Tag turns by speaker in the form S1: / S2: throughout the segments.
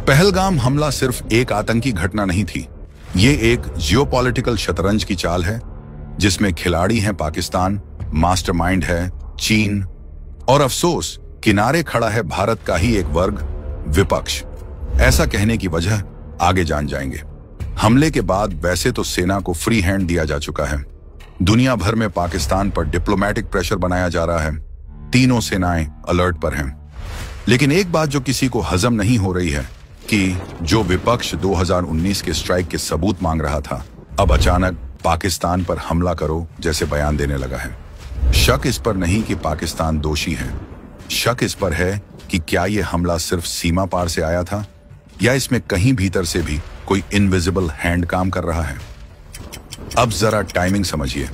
S1: पहलगाम हमला सिर्फ एक आतंकी घटना नहीं थी, ये एक जियोपॉलिटिकल शतरंज की चाल है जिसमें खिलाड़ी हैं पाकिस्तान, मास्टरमाइंड है चीन और अफसोस किनारे खड़ा है भारत का ही एक वर्ग, विपक्ष। ऐसा कहने की वजह आगे जान जाएंगे। हमले के बाद वैसे तो सेना को फ्री हैंड दिया जा चुका है, दुनिया भर में पाकिस्तान पर डिप्लोमेटिक प्रेशर बनाया जा रहा है, तीनों सेनाएं अलर्ट पर हैं। लेकिन एक बात जो किसी को हजम नहीं हो रही है कि जो विपक्ष 2019 के स्ट्राइक के सबूत मांग रहा था, अब अचानक पाकिस्तान पर हमला करो जैसे बयान देने लगा है। शक इस पर नहीं कि पाकिस्तान दोषी है, शक इस पर है कि क्या यह हमला सिर्फ सीमा पार से आया था या इसमें कहीं भीतर से भी कोई इनविजिबल हैंड काम कर रहा है। अब जरा टाइमिंग समझिए।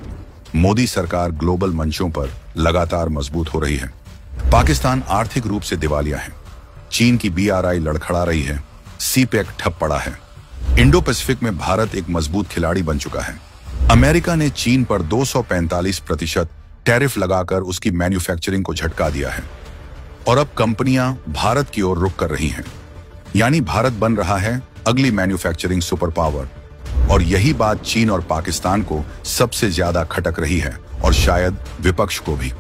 S1: मोदी सरकार ग्लोबल मंचों पर लगातार मजबूत हो रही है। पाकिस्तान आर्थिक रूप से दिवालिया है, चीन की BRI लड़खड़ा रही है, CPEC ठप पड़ा है, इंडो पैसिफिक में भारत एक मजबूत खिलाड़ी बन चुका है। अमेरिका ने चीन पर 245% टैरिफ लगाकर उसकी मैन्युफैक्चरिंग को झटका दिया है और अब कंपनियां भारत की ओर रुख कर रही हैं। यानी भारत बन रहा है अगली मैन्युफैक्चरिंग सुपर पावर। और यही बात चीन और पाकिस्तान को सबसे ज्यादा खटक रही है और शायद विपक्ष को भी।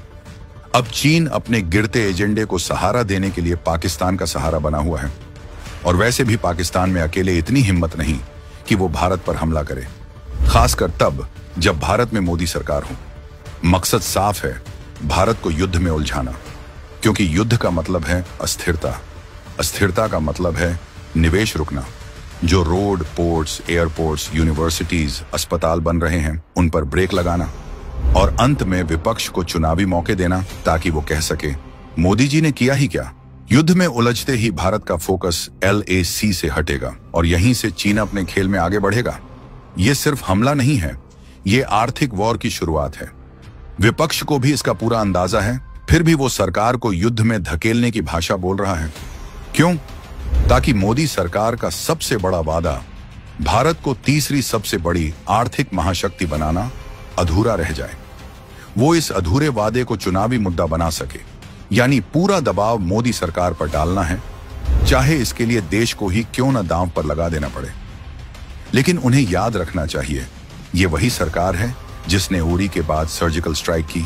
S1: अब चीन अपने गिरते एजेंडे को सहारा देने के लिए पाकिस्तान का सहारा बना हुआ है और वैसे भी पाकिस्तान में अकेले इतनी हिम्मत नहीं कि वो भारत पर हमला करे, खासकर तब जब भारत में मोदी सरकार हो। मकसद साफ है, भारत को युद्ध में उलझाना, क्योंकि युद्ध का मतलब है अस्थिरता, अस्थिरता का मतलब है निवेश रुकना। जो रोड, पोर्ट्स, एयरपोर्ट्स, यूनिवर्सिटीज, अस्पताल बन रहे हैं उन पर ब्रेक लगाना और अंत में विपक्ष को चुनावी मौके देना ताकि वो कह सके मोदी जी ने किया ही क्या। युद्ध में उलझते ही भारत का फोकस LAC से हटेगा और यहीं से चीन अपने खेल में आगे बढ़ेगा। ये सिर्फ हमला नहीं है, ये आर्थिक वॉर की शुरुआत है। विपक्ष को भी इसका पूरा अंदाजा है, फिर भी वो सरकार को युद्ध में धकेलने की भाषा बोल रहा है। क्यों? ताकि मोदी सरकार का सबसे बड़ा वादा, भारत को तीसरी सबसे बड़ी आर्थिक महाशक्ति बनाना, अधूरा रह जाए। वो इस अधूरे वादे को चुनावी मुद्दा बना सके, यानी पूरा दबाव मोदी सरकार पर डालना है, चाहे इसके लिए देश को ही क्यों न दांव पर लगा देना पड़े। लेकिन उन्हें याद रखना चाहिए, ये वही सरकार है जिसने उरी के बाद सर्जिकल स्ट्राइक की,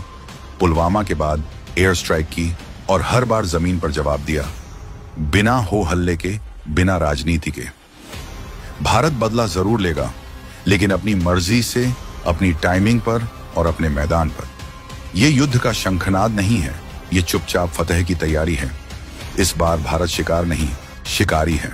S1: पुलवामा के बाद एयर स्ट्राइक की और हर बार जमीन पर जवाब दिया, बिना हो हल्ले के, बिना राजनीति के। भारत बदला जरूर लेगा, लेकिन अपनी मर्जी से, अपनी टाइमिंग पर और अपने मैदान पर। यह युद्ध का शंखनाद नहीं है, ये चुपचाप फतह की तैयारी है। इस बार भारत शिकार नहीं, शिकारी है।